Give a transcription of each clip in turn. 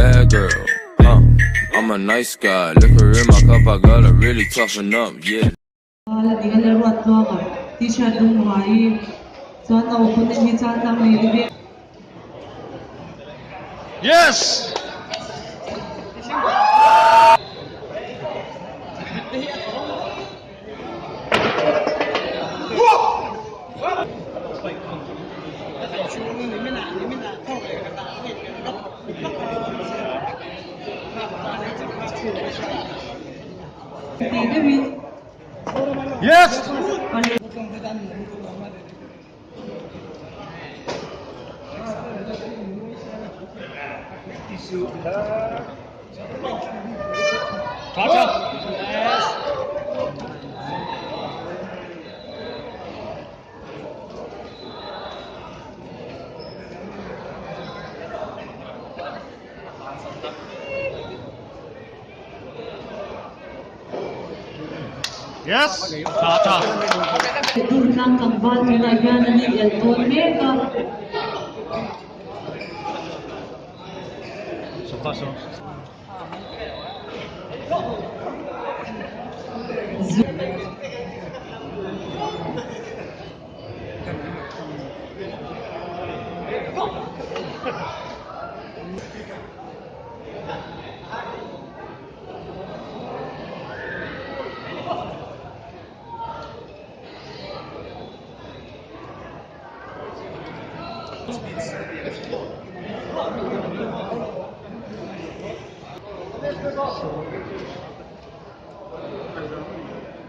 bad girl. I'm a nice guy. Liquor in my cup, I gotta really toughen up, yeah. Yes! Yes! Yes! Cha-cha! So far, so.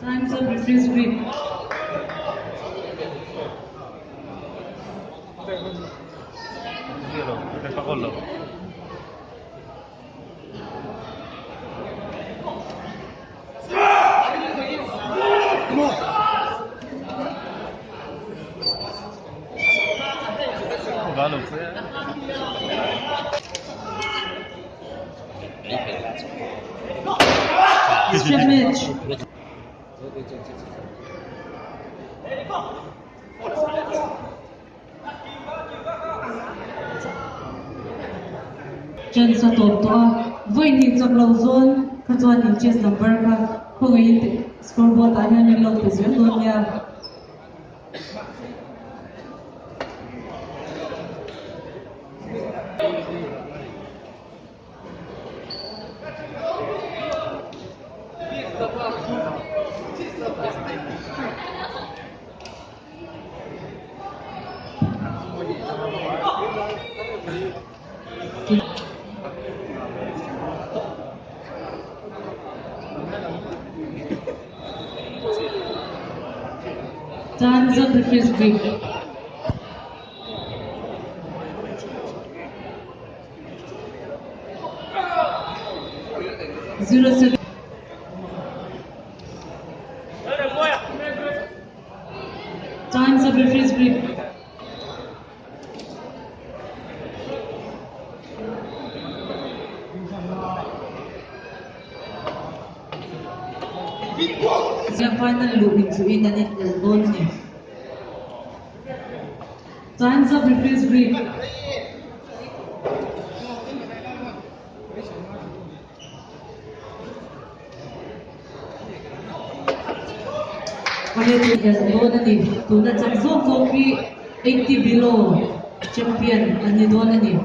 Time's up, referee's break. Scrimmage. Chen sa toto voi ni chak lo zon ka chuan in chess number ka khoi scoreboard a hian in lo te zuen don ya Time's up, referee's break. Zero seven. Time's up, referee's break. Yung final looping so inanin elbow niya. Time's up, referee's break. Kaya elbow na ni tulad sa Zokopi 80 below champion ani doon na ni.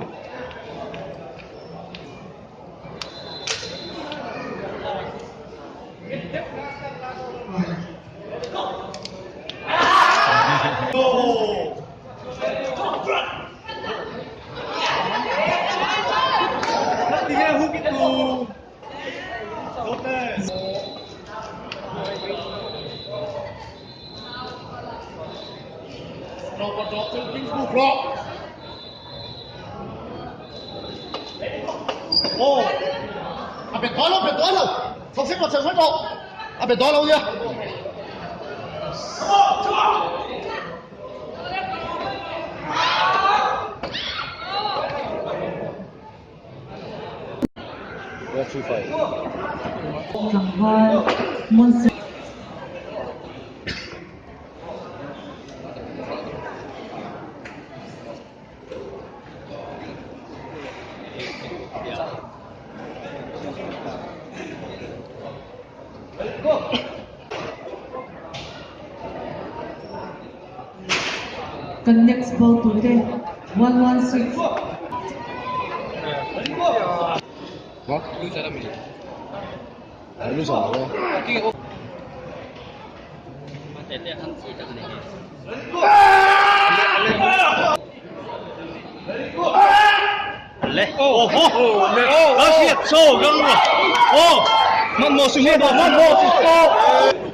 Kangwal, Monster. The next ball today, 116. 뭐? 알로 잘하고. 알레? 오호! 러시아! 소! 경고! 오! 만모 수해도 만모 수고!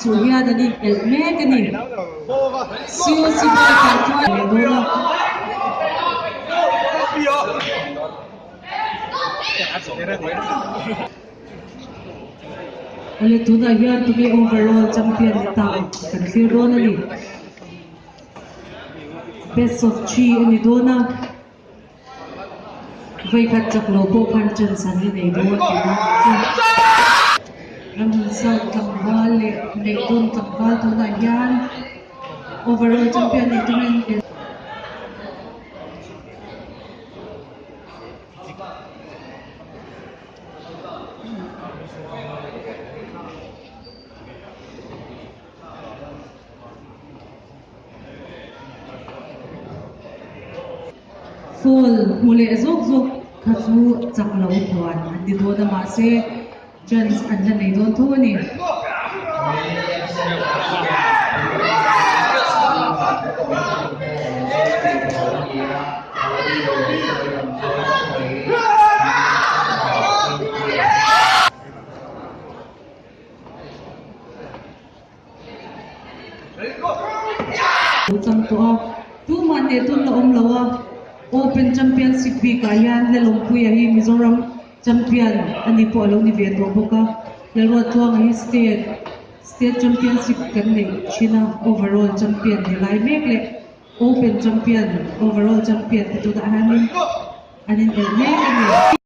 Surya tadi Megani. Siu Siva Kantua Medona. Oleh tuna yan to be overall champion tao. Kan Dona ni. Best of 3 ni Dona. Vai kat chak lobo kanchan san ni Dona. Ang sa tanghal, may doon tanghal to na yan. Overall champion ito rin. Full, muli zog-zog, kazu chaklaw buwan. Dito na masi, Jens and then they don't do any. Utang to two Monday to lawa Open Championship bi kayan na longpuya hi Mizoram champion ani po alo ni Vieto boka laro tuang hi state championship kan ni China overall champion ni lai mekle open champion overall champion ito da hanin anin el mekle